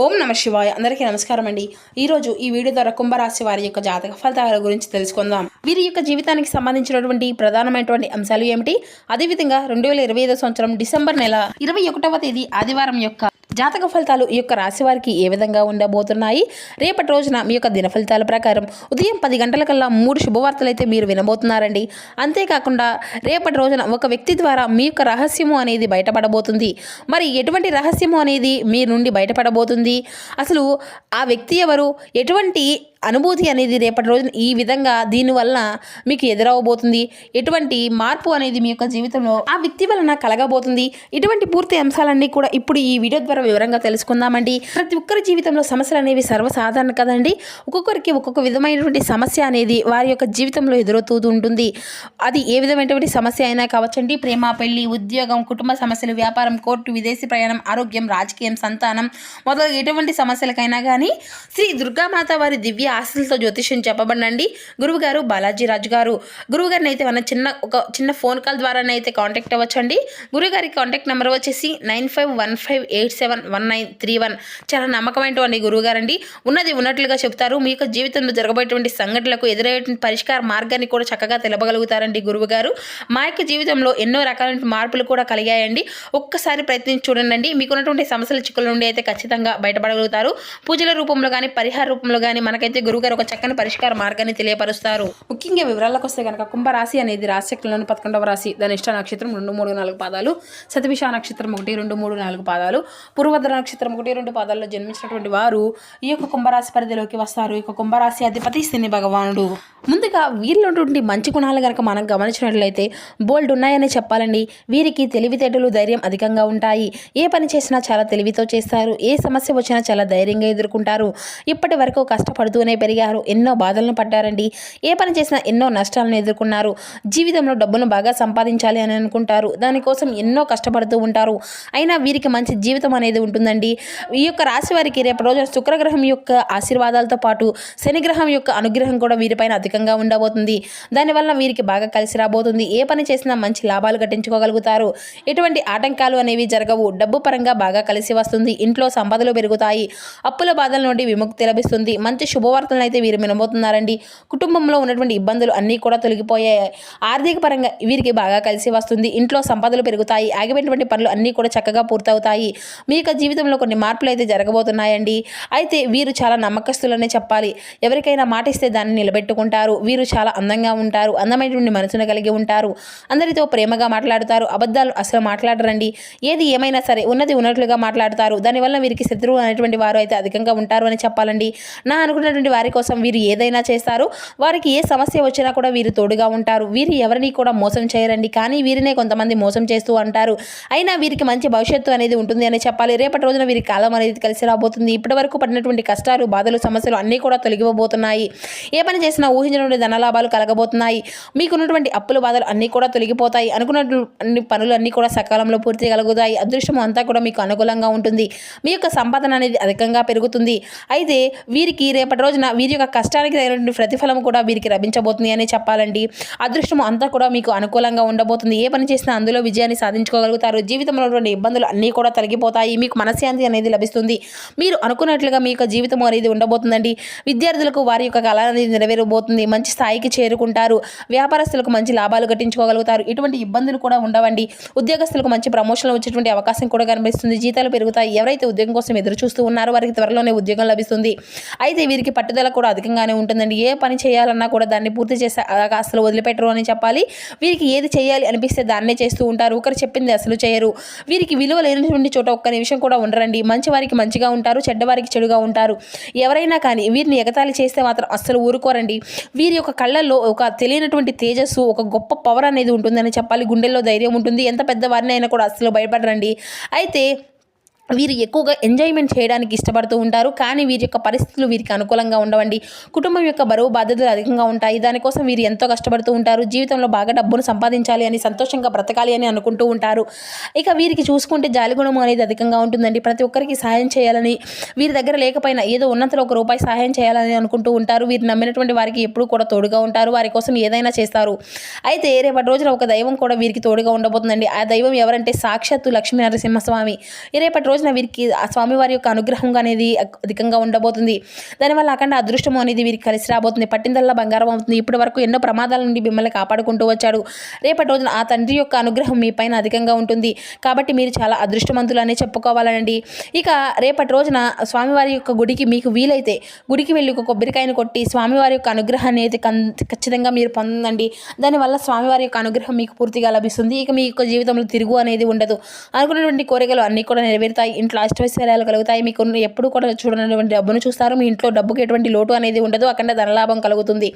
ఓం నమ శివాయ. అందరికీ నమస్కారం అండి. ఈరోజు ఈ వీడియో ద్వారా కుంభరాశి వారి యొక్క జాతక ఫలితాల గురించి తెలుసుకుందాం. వీరి యొక్క జీవితానికి సంబంధించినటువంటి ప్రధానమైనటువంటి అంశాలు ఏమిటి, అదేవిధంగా 2025 సంవత్సరం డిసెంబర్ నెల 21వ తేదీ ఆదివారం యొక్క జాతక ఫలితాలు ఈ యొక్క రాశి వారికి ఏ విధంగా ఉండబోతున్నాయి, రేపటి రోజున మీ యొక్క దిన ఫలితాల ప్రకారం ఉదయం 10 గంటలకల్లా 3 శుభవార్తలు అయితే మీరు వినబోతున్నారండి. అంతేకాకుండా రేపటి రోజున ఒక వ్యక్తి ద్వారా మీ యొక్క రహస్యము అనేది బయటపడబోతుంది. మరి ఎటువంటి రహస్యము అనేది మీ నుండి బయటపడబోతుంది, అసలు ఆ వ్యక్తి ఎవరు, ఎటువంటి అనుభూతి అనేది రేపటి రోజున ఈ విధంగా దీనివల్ల మీకు ఎదురవబోతుంది, ఎటువంటి మార్పు అనేది మీ యొక్క జీవితంలో ఆ వ్యక్తి వలన కలగబోతుంది, ఇటువంటి పూర్తి అంశాలన్నీ కూడా ఇప్పుడు ఈ వీడియో ద్వారా వివరంగా తెలుసుకుందామండి. ప్రతి ఒక్కరి జీవితంలో సమస్యలు అనేవి సర్వసాధారణ కదండి. ఒక్కొక్కరికి ఒక్కొక్క విధమైనటువంటి సమస్య అనేది వారి యొక్క జీవితంలో ఎదురవుతూ ఉంటుంది. అది ఏ విధమైనటువంటి సమస్య అయినా కావచ్చండి. ప్రేమ, పెళ్లి, ఉద్యోగం, కుటుంబ సమస్యలు, వ్యాపారం, కోర్టు, విదేశీ ప్రయాణం, ఆరోగ్యం, రాజకీయం, సంతానం మొదలగు ఎటువంటి సమస్యలకైనా కానీ శ్రీ దుర్గామాత వారి దివ్య ఆశలతో జ్యోతిష్యం చెప్పబడండి. గురువుగారు బాలాజీ రాజు గారు. గురువుగారిని అయితే మన ఒక చిన్న ఫోన్ కాల్ ద్వారానైతే కాంటాక్ట్ అవ్వచ్చండి. గురువుగారి కాంటాక్ట్ నెంబర్ వచ్చేసి 9515871931. చాలా నమ్మకమైనటువంటి గురువుగారు అండి. ఉన్నది ఉన్నట్లుగా చెప్తారు. మీ యొక్క జీవితంలో జరగబోయేటువంటి సంఘటనలకు ఎదురయ్యే పరిష్కార మార్గాన్ని కూడా చక్కగా తెలపగలుగుతారండి గురువుగారు. మా యొక్క జీవితంలో ఎన్నో రకాలైన మార్పులు కూడా కలిగాయండి. ఒక్కసారి ప్రయత్నించి చూడండి. మీకున్నటువంటి సమస్యల చిక్కుల నుండి అయితే ఖచ్చితంగా బయటపడగలుగుతారు. పూజల రూపంలో కానీ పరిహార రూపంలో కానీ మనకైతే గురువుగారు ఒక చక్కని పరిష్కార మార్గాన్ని తెలియపరుస్తారు. ముఖ్యంగా వివరాలకు వస్తే కనుక కుంభరాశి అనేది రాశిచక్రంలోని 11వ రాశి. ధనిష్ట నక్షత్రం 2, 3, 4 పాదాలు, శతభిష నక్షత్రం 1, 2, 3, 4 పాదాలు, పూర్వభద్ర నక్షత్రం 1, 2 పాదాల్లో జన్మించినటువంటి వారు ఈ యొక్క కుంభరాశి పరిధిలోకి వస్తారు. ఈ యొక్క కుంభరాశి అధిపతి శని భగవానుడు. ముందుగా వీరిలో ఉన్నటువంటి మంచి గుణాలు కనుక మనం గమనించినట్లయితే బోల్డ్ ఉన్నాయని చెప్పాలండి. వీరికి తెలివితేటలు, ధైర్యం అధికంగా ఉంటాయి. ఏ పని చేసినా చాలా తెలివితో చేస్తారు. ఏ సమస్య వచ్చినా చాలా ధైర్యంగా ఎదుర్కొంటారు. ఇప్పటి వరకు కష్టపడుతూనే పెరిగారు. ఎన్నో బాధలను పడ్డారండి. ఏ పని చేసినా ఎన్నో నష్టాలను ఎదుర్కొన్నారు. జీవితంలో డబ్బును బాగా సంపాదించాలి అని అనుకుంటారు. దానికోసం ఎన్నో కష్టపడుతూ ఉంటారు. అయినా వీరికి మంచి జీవితం అనేది ఉంటుందండి. ఈ యొక్క రాశి వారికి రేపు రోజున శుక్రగ్రహం యొక్క ఆశీర్వాదాలతో పాటు శనిగ్రహం యొక్క అనుగ్రహం కూడా వీరిపైన అధికంగా ఉండబోతుంది. దానివల్ల వీరికి బాగా కలిసి రాబోతుంది. ఏ పని చేసినా మంచి లాభాలు గట్టించుకోగలుగుతారు. ఎటువంటి ఆటంకాలు అనేవి జరగవు. డబ్బు పరంగా బాగా కలిసి వస్తుంది. ఇంట్లో సంపదలు పెరుగుతాయి. అప్పుల బాధల నుండి విముక్తి లభిస్తుంది. మంచి శుభవార్తలను అయితే వీరు వినబోతున్నారండి. కుటుంబంలో ఉన్నటువంటి ఇబ్బందులు అన్నీ కూడా తొలగిపోయాయి. ఆర్థిక పరంగా వీరికి బాగా కలిసి వస్తుంది. ఇంట్లో సంపదలు పెరుగుతాయి. ఆగిపోయినటువంటి పనులు అన్నీ కూడా చక్కగా పూర్తవుతాయి. మీ యొక్క జీవితంలో కొన్ని మార్పులు అయితే జరగబోతున్నాయండి. అయితే వీరు చాలా నమ్మకస్తులనే చెప్పాలి. ఎవరికైనా మాటిస్తే దాన్ని నిలబెట్టుకుంటారు. వీరు చాలా అందంగా ఉంటారు. అందమైనటువంటి మనసును కలిగి ఉంటారు. అందరితో ప్రేమగా మాట్లాడుతారు. అబద్ధాలు అసలు మాట్లాడరండి. ఏది ఏమైనా సరే ఉన్నది ఉన్నట్లుగా మాట్లాడతారు. దానివల్ల వీరికి శత్రువు అనేటువంటి వారు అయితే అధికంగా ఉంటారు అని చెప్పాలండి. నా అనుకున్నటువంటి వారి కోసం వీరు ఏదైనా చేస్తారు. వారికి ఏ సమస్య వచ్చినా కూడా వీరు తోడుగా ఉంటారు. వీరు ఎవరిని కూడా మోసం చేయరండి. కానీ వీరినే కొంతమంది మోసం చేస్తూ అంటారు. అయినా వీరికి మంచి భవిష్యత్తు అనేది ఉంటుంది అని చెప్పాలి. రేపటి రోజున వీరి కాలం అనేది కలిసి రాబోతుంది. ఇప్పటి వరకు పడినటువంటి కష్టాలు, బాధలు, సమస్యలు అన్నీ కూడా తొలగిపోబోతున్నాయి. ఏ పని చేసినా ఊహించినటువంటి ధనలాభాలు కలగబోతున్నాయి. మీకున్నటువంటి అప్పుల బాధలు అన్నీ కూడా తొలగిపోతాయి. అనుకున్నటువంటి పనులు అన్నీ కూడా సకాలంలో పూర్తి కలుగుతాయి. అదృష్టం అంతా కూడా మీకు అనుకూలంగా ఉంటుంది. మీ యొక్క సంపాదన అనేది అధికంగా పెరుగుతుంది. అయితే వీరికి రేపటి రోజున వీరి యొక్క కష్టానికి తగినటువంటి ప్రతిఫలం కూడా వీరికి లభించబోతుంది అని చెప్పాలండి. అదృష్టం అంతా కూడా మీకు అనుకూలంగా ఉండబోతుంది. ఏ పని చేసినా అందులో విజయాన్ని సాధించుకోగలుగుతారు. జీవితంలో ఉన్నటువంటి ఇబ్బందులు అన్నీ కూడా తొలగిపోతాయి. మీకు మనశ్శాంతి అనేది లభిస్తుంది. మీరు అనుకున్నట్లుగా మీ యొక్క జీవితం అనేది ఉండబోతుందండి. విద్యార్థులకు వారి యొక్క కళ అనేది నెరవేరబోతుంది. మంచి స్థాయికి చేరుకుంటారు. వ్యాపారస్తులకు మంచి లాభాలు గట్టించుకోగలుగుతారు. ఎటువంటి ఇబ్బందులు కూడా ఉండవండి. ఉద్యోగస్తులకు మంచి ప్రమోషన్లు వచ్చేటువంటి అవకాశం కూడా కనిపిస్తుంది. జీతాలు పెరుగుతాయి. ఎవరైతే ఉద్యోగం కోసం ఎదురు చూస్తూ ఉన్నారో వారికి త్వరలోనే ఉద్యోగం లభిస్తుంది. అయితే వీరికి పట్టుదల కూడా అధికంగానే ఉంటుందండి. ఏ పని చేయాలన్నా కూడా దాన్ని పూర్తి చేసే అసలు వదిలిపెట్టరు అని చెప్పాలి. వీరికి ఏది చేయాలి అనిపిస్తే దాన్నే చేస్తూ ఉంటారు. ఒకరు చెప్పింది అసలు చేయరు. వీరికి విలువ లేనటువంటి చోట ఒక్క నిమిషం కూడా ఉండరండి. మంచి వారికి మంచిగా ఉంటారు, చెడ్డవారికి చెడుగా ఉంటారు. ఎవరైనా కానీ వీరిని ఎగతాళి చేస్తే మాత్రం అస్సలు ఊరుకోరండి. వీరి యొక్క కళ్ళల్లో ఒక తెలియనటువంటి తేజస్సు, ఒక గొప్ప పవర్ అనేది ఉంటుందని చెప్పాలి. గుండెల్లో ధైర్యం ఉంటుంది. ఎంత పెద్దవారిని అయినా కూడా అస్సలు భయపడరండి. అయితే వీరు ఎక్కువగా ఎంజాయ్మెంట్ చేయడానికి ఇష్టపడుతూ ఉంటారు. కానీ వీరి యొక్క పరిస్థితులు వీరికి అనుకూలంగా ఉండవండి. కుటుంబం యొక్క బరువు బాధ్యతలు అధికంగా ఉంటాయి. దానికోసం వీరు ఎంతో కష్టపడుతూ ఉంటారు. జీవితంలో బాగా డబ్బును సంపాదించాలి అని, సంతోషంగా బ్రతకాలి అని అనుకుంటూ ఉంటారు. ఇక వీరికి చూసుకుంటే జాలిగుణం అనేది అధికంగా ఉంటుందండి. ప్రతి ఒక్కరికి సహాయం చేయాలని, వీరి దగ్గర లేకపోయినా ఏదో ఉన్నంతలో ₹1 సహాయం చేయాలని అనుకుంటూ ఉంటారు. వీరు నమ్మినటువంటి వారికి ఎప్పుడూ కూడా తోడుగా ఉంటారు. వారి కోసం ఏదైనా చేస్తారు. అయితే రేపటి రోజున ఒక దైవం కూడా వీరికి తోడుగా ఉండబోతుందండి. ఆ దైవం ఎవరంటే సాక్షాత్తు లక్ష్మీ నరసింహస్వామి. రేపటి రోజున వీరికి ఆ స్వామివారి యొక్క అనుగ్రహం అనేది అధికంగా ఉండబోతుంది. దానివల్ల అఖండ అదృష్టం అనేది వీరికి కలిసి రాబోతుంది. పట్టిందల్లా బంగారం అవుతుంది. ఇప్పటి వరకు ఎన్నో ప్రమాదాల నుండి మిమ్మల్ని కాపాడుకుంటూ వచ్చాడు. రేపటి రోజున ఆ తండ్రి యొక్క అనుగ్రహం మీ పైన అధికంగా ఉంటుంది. కాబట్టి మీరు చాలా అదృష్టవంతులు అనే చెప్పుకోవాలండి. ఇక రేపటి రోజున స్వామివారి యొక్క గుడికి మీకు వీలైతే గుడికి వెళ్ళి ఒక కొబ్బరికాయను కొట్టి స్వామివారి యొక్క అనుగ్రహాన్ని అయితే ఖచ్చితంగా మీరు పొందండి. దానివల్ల స్వామివారి యొక్క అనుగ్రహం మీకు పూర్తిగా లభిస్తుంది. ఇక మీ యొక్క జీవితంలో తిరుగు అనేది ఉండదు. అనుకున్నటువంటి కోరికలు అన్నీ కూడా నెరవేరుతాయి. ఇంట్లో అష్టైశ్వర్యాలు కలుగుతాయి. మీకు ఎప్పుడు కూడా చూడనటువంటి డబ్బును చూస్తారు. మీ ఇంట్లో డబ్బుకి ఎటువంటి లోటు అనేది ఉండదు. అఖండ ధనలాభం కలుగుతుంది.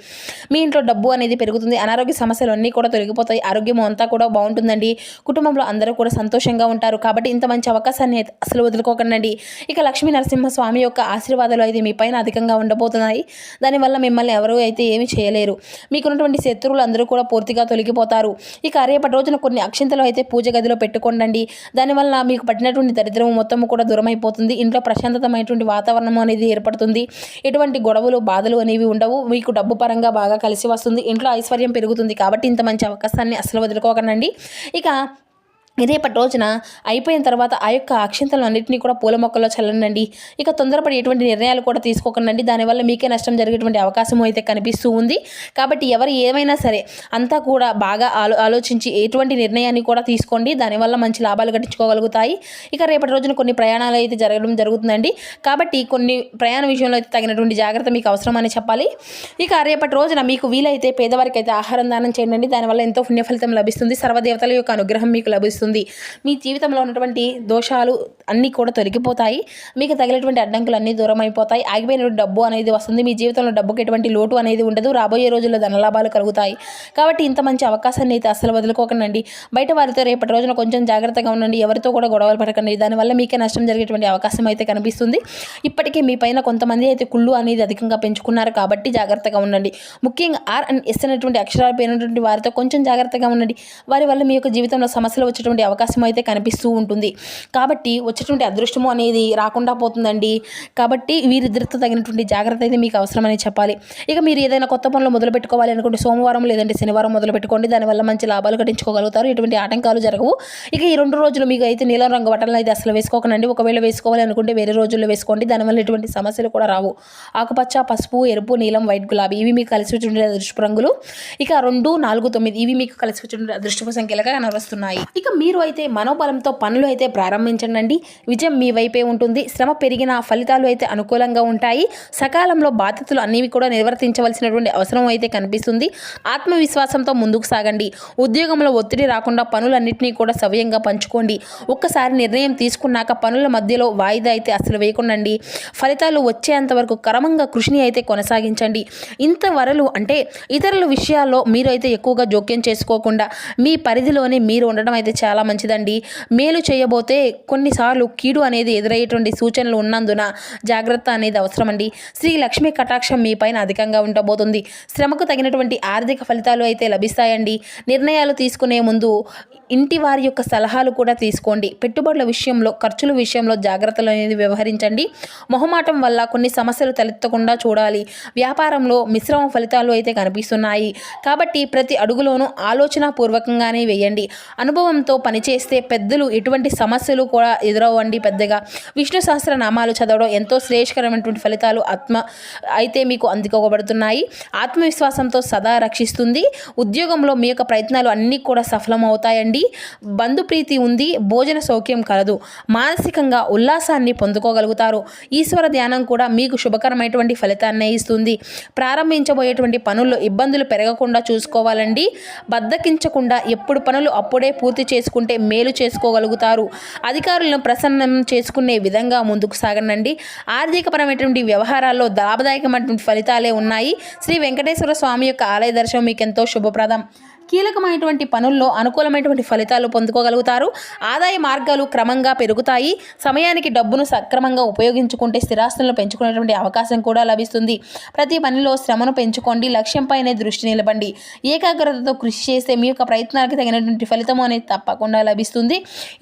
మీ ఇంట్లో డబ్బు అనేది పెరుగుతుంది. అనారోగ్య సమస్యలు అన్నీ కూడా తొలగిపోతాయి. ఆరోగ్యం అంతా కూడా బాగుంటుందండి. కుటుంబంలో అందరూ కూడా సంతోషంగా ఉంటారు. కాబట్టి ఇంత మంచి అవకాశాన్ని అసలు వదులుకోకండి. ఇక లక్ష్మీ నరసింహ స్వామి యొక్క ఆశీర్వాదాలు అయితే మీ పైన అధికంగా ఉండబోతున్నాయి. దానివల్ల మిమ్మల్ని ఎవరు అయితే ఏమీ చేయలేరు. మీకున్నటువంటి శత్రువులు అందరూ కూడా పూర్తిగా తొలగిపోతారు. ఇక రేపటి రోజున కొన్ని అక్షింతలు అయితే పూజ గదిలో పెట్టుకోండి. దానివల్ల మీకు పట్టినటువంటి దరిద్రం మొత్తం కూడా దూరం అయిపోతుంది. ఇంట్లో ప్రశాంతతమైనటువంటి వాతావరణం అనేది ఏర్పడుతుంది. ఎటువంటి గొడవలు బాధలు అనేవి ఉండవు. మీకు డబ్బు పరంగా బాగా కలిసి వస్తుంది. ఇంట్లో ఐశ్వర్యం పెరుగుతుంది. కాబట్టి ఇంత మంచి అవకాశాన్ని అసలు వదులుకోకండి. ఇక రేపటి రోజున అయిపోయిన తర్వాత ఆ యొక్క అక్షింతలు అన్నింటినీ కూడా పూల మొక్కల్లో చల్లండి. ఇక తొందరపడి ఎటువంటి నిర్ణయాలు కూడా తీసుకోకండి. దానివల్ల మీకే నష్టం జరిగేటువంటి అవకాశం అయితే కనిపిస్తూ ఉంది. కాబట్టి ఎవరు ఏమైనా సరే అంతా కూడా బాగా ఆలోచించి ఎటువంటి నిర్ణయాన్ని కూడా తీసుకోండి. దానివల్ల మంచి లాభాలు గట్టించుకోగలుగుతాయి. ఇక రేపటి రోజున కొన్ని ప్రయాణాలు అయితే జరగడం జరుగుతుందండి. కాబట్టి కొన్ని ప్రయాణ విషయంలో అయితే తగినటువంటి జాగ్రత్త మీకు అవసరం అని చెప్పాలి. ఇక రేపటి రోజున మీకు వీలైతే పేదవారికి అయితే ఆహారం దానం చేయండి. దానివల్ల ఎంతో పుణ్య ఫలితం లభిస్తుంది. సర్వదేవతల యొక్క అనుగ్రహం మీకు లభిస్తుంది. మీ జీవితంలో ఉన్నటువంటి దోషాలు అన్నీ కూడా తొలగిపోతాయి. మీకు తగిలేటువంటి అడ్డంకులు అన్నీ దూరం అయిపోతాయి. ఆగిపోయినటువంటి డబ్బు అనేది వస్తుంది. మీ జీవితంలో డబ్బుకి ఎటువంటి లోటు అనేది ఉండదు. రాబోయే రోజుల్లో ధనలాభాలు కలుగుతాయి. కాబట్టి ఇంత మంచి అవకాశాన్ని అయితే అసలు వదులుకోకండి. బయట వారితో రేపటి రోజున కొంచెం జాగ్రత్తగా ఉండండి. ఎవరితో కూడా గొడవలు పడకండి. దానివల్ల మీకే నష్టం జరిగేటువంటి అవకాశం అయితే కనిపిస్తుంది. ఇప్పటికే మీ పైన కొంతమంది అయితే కుళ్ళు అనేది అధికంగా పెంచుకున్నారు. కాబట్టి జాగ్రత్తగా ఉండండి. ముఖ్యంగా ఆర్ అండ్ ఎస్ అనేటువంటి అక్షరాలు పేరున్నటువంటి వారితో కొంచెం జాగ్రత్తగా ఉండండి. వారి వల్ల మీ యొక్క జీవితంలో సమస్యలు వచ్చేటువంటి అవకాశం అయితే కనిపిస్తూ ఉంటుంది. కాబట్టి వచ్చేటువంటి అదృష్టము అనేది రాకుండా పోతుందండి. కాబట్టి వీరిద్దరితో తగినటువంటి జాగ్రత్త అయితే మీకు అవసరమని చెప్పాలి. ఇక మీరు ఏదైనా కొత్త పనులు మొదలు పెట్టుకోవాలి అనుకుంటే సోమవారం లేదంటే శనివారం మొదలు పెట్టుకోండి. దానివల్ల మంచి లాభాలు గడించుకోగలుగుతారు. ఎటువంటి ఆటంకాలు జరగవు. ఇక ఈ 2 రోజులు మీకు అయితే నీలం రంగు బట్టలను అయితే అసలు వేసుకోకండి. ఒకవేళ వేసుకోవాలి అనుకుంటే వేరే రోజుల్లో వేసుకోండి. దానివల్ల ఎటువంటి సమస్యలు కూడా రావు. ఆకుపచ్చ, పసుపు, ఎరుపు, నీలం, వైట్, గులాబీ ఇవి మీకు కలిసి వచ్చే అదృష్టపు రంగులు. ఇక 2, 4, 9 ఇవి మీకు కలిసి వచ్చే అదృష్టపు సంఖ్యలుగా కనబరుస్తున్నాయి. ఇక మీరు అయితే మనోబలంతో పనులు అయితే ప్రారంభించండి. విజయం మీ వైపే ఉంటుంది. శ్రమ పెరిగిన ఫలితాలు అయితే అనుకూలంగా ఉంటాయి. సకాలంలో బాధ్యతలు అన్నీ కూడా నిర్వర్తించవలసినటువంటి అవసరం అయితే కనిపిస్తుంది. ఆత్మవిశ్వాసంతో ముందుకు సాగండి. ఉద్యోగంలో ఒత్తిడి రాకుండా పనులన్నింటినీ కూడా సవ్యంగా పంచుకోండి. ఒక్కసారి నిర్ణయం తీసుకున్నాక పనుల మధ్యలో వాయిదా అయితే అసలు వేయకుండండి. ఫలితాలు వచ్చేంత వరకు క్రమంగా కృషిని అయితే కొనసాగించండి. ఇంతవరలు అంటే ఇతరుల విషయాల్లో మీరు అయితే ఎక్కువగా జోక్యం చేసుకోకుండా మీ పరిధిలోనే మీరు ఉండడం అయితే చాలా మంచిదండి. మేలు చేయబోతే కొన్నిసార్లు కీడు అనేది ఎదురయ్యేటువంటి సూచనలు ఉన్నందున జాగ్రత్త అనేది అవసరమండి. శ్రీ లక్ష్మీ కటాక్షం మీ పైన అధికంగా ఉండబోతుంది. శ్రమకు తగినటువంటి ఆర్థిక ఫలితాలు అయితే లభిస్తాయండి. నిర్ణయాలు తీసుకునే ముందు ఇంటి వారి యొక్క సలహాలు కూడా తీసుకోండి. పెట్టుబడుల విషయంలో, ఖర్చుల విషయంలో జాగ్రత్తలు అనేది వ్యవహరించండి. మొహమాటం వల్ల కొన్ని సమస్యలు తలెత్తకుండా చూడాలి. వ్యాపారంలో మిశ్రమ ఫలితాలు అయితే కనిపిస్తున్నాయి. కాబట్టి ప్రతి అడుగులోనూ ఆలోచనాపూర్వకంగానే వేయండి. అనుభవంతో పనిచేస్తే పెద్దలు ఎటువంటి సమస్యలు కూడా ఎదురవ్వండి. పెద్దగా విష్ణు సహస్రనామాలు చదవడం ఎంతో శ్రేయస్కరమైనటువంటి ఫలితాలు అయితే మీకు అందుకోబడుతున్నాయి. ఆత్మవిశ్వాసంతో సదా రక్షిస్తుంది. ఉద్యోగంలో మీ యొక్క ప్రయత్నాలు అన్నీ కూడా సఫలమవుతాయండి. బంధుప్రీతి ఉంది. భోజన సౌఖ్యం కలదు. మానసికంగా ఉల్లాసాన్ని పొందుకోగలుగుతారు. ఈశ్వర ధ్యానం కూడా మీకు శుభకరమైనటువంటి ఫలితాన్ని ఇస్తుంది. ప్రారంభించబోయేటువంటి పనుల్లో ఇబ్బందులు పెరగకుండా చూసుకోవాలండి. బద్దకించకుండా ఎప్పుడు పనులు అప్పుడే పూర్తి చేసుకుంటే మేలు చేసుకోగలుగుతారు. అధికారులను ప్రసన్నం చేసుకునే విధంగా ముందుకు సాగనండి. ఆర్థికపరమైనటువంటి వ్యవహారాల్లో లాభదాయకమైనటువంటి ఫలితాలే ఉన్నాయి. శ్రీ వెంకటేశ్వర స్వామి యొక్క ఆలయ దర్శనం మీకు ఎంతో శుభప్రదం. కీలకమైనటువంటి పనుల్లో అనుకూలమైనటువంటి ఫలితాలు పొందుకోగలుగుతారు. ఆదాయ మార్గాలు క్రమంగా పెరుగుతాయి. సమయానికి డబ్బును సక్రమంగా ఉపయోగించుకుంటే స్థిరాస్తులను పెంచుకునేటువంటి అవకాశం కూడా లభిస్తుంది. ప్రతి పనిలో శ్రమను పెంచుకోండి. లక్ష్యంపైనే దృష్టి నిలబండి. ఏకాగ్రతతో కృషి చేస్తే మీ యొక్క ప్రయత్నానికి తగినటువంటి ఫలితం అనేది తప్పకుండా లభిస్తుంది.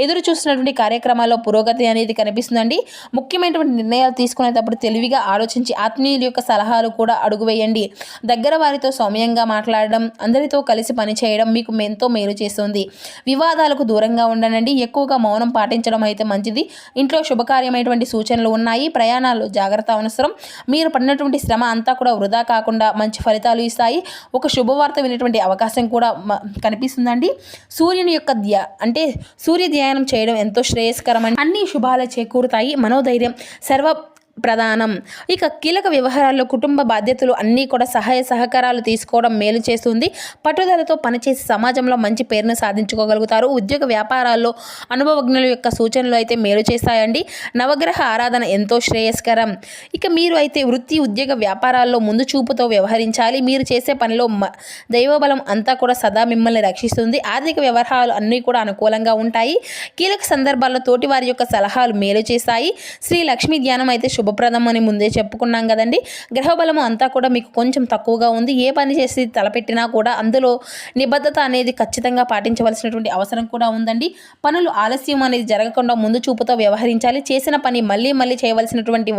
ఎదురు చూస్తున్నటువంటి కార్యక్రమాల్లో పురోగతి అనేది కనిపిస్తుందండి. ముఖ్యమైనటువంటి నిర్ణయాలు తీసుకునేటప్పుడు తెలివిగా ఆలోచించి ఆత్మీయుల యొక్క సలహాలు కూడా అడుగు వేయండి. దగ్గర వారితో సౌమ్యంగా మాట్లాడడం, అందరితో కలిసి పని పనిచేయడం మీకు ఎంతో మేలు చేస్తుంది. వివాదాలకు దూరంగా ఉండండి. ఎక్కువగా మౌనం పాటించడం అయితే మంచిది. ఇంట్లో శుభకార్యమైనటువంటి సూచనలు ఉన్నాయి. ప్రయాణాల్లో జాగ్రత్త అవసరం. మీరు పడినటువంటి శ్రమ అంతా కూడా వృధా కాకుండా మంచి ఫలితాలు ఇస్తాయి. ఒక శుభవార్త వినేటువంటి అవకాశం కూడా కనిపిస్తుందండి. సూర్యుని యొక్క సూర్య ధ్యానం చేయడం ఎంతో శ్రేయస్కరం. అన్ని శుభాలు చేకూరుతాయి. మనోధైర్యం సర్వ ప్రధానం. ఇక కీలక వ్యవహారాల్లో కుటుంబ బాధ్యతలు అన్నీ కూడా సహాయ సహకారాలు తీసుకోవడం మేలు చేస్తుంది. పట్టుదలతో పనిచేసి సమాజంలో మంచి పేరును సాధించుకోగలుగుతారు. ఉద్యోగ వ్యాపారాల్లో అనుభవజ్ఞుల యొక్క సూచనలు అయితే మేలు చేస్తాయండి. నవగ్రహ ఆరాధన ఎంతో శ్రేయస్కరం. ఇక మీరు అయితే వృత్తి ఉద్యోగ వ్యాపారాల్లో ముందు చూపుతో వ్యవహరించాలి. మీరు చేసే పనిలో దైవబలం అంతా కూడా సదా మిమ్మల్ని రక్షిస్తుంది. ఆర్థిక వ్యవహారాలు అన్నీ కూడా అనుకూలంగా ఉంటాయి. కీలక సందర్భాల్లో తోటివారి యొక్క సలహాలు మేలు చేస్తాయి. శ్రీ లక్ష్మీ ధ్యానం అయితే శుభప్రదం అని ముందే చెప్పుకున్నాం కదండి. గ్రహబలము అంతా కూడా మీకు కొంచెం తక్కువగా ఉంది. ఏ పని చేసి తలపెట్టినా కూడా అందులో నిబద్ధత అనేది ఖచ్చితంగా పాటించవలసినటువంటి అవసరం కూడా ఉందండి. పనులు ఆలస్యం అనేది జరగకుండా ముందు చూపుతో వ్యవహరించాలి. చేసిన పని మళ్ళీ చేయవలసినటువంటి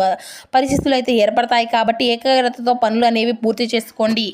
పరిస్థితులు అయితే ఏర్పడతాయి. కాబట్టి ఏకాగ్రతతో పనులు అనేవి పూర్తి చేసుకోండి.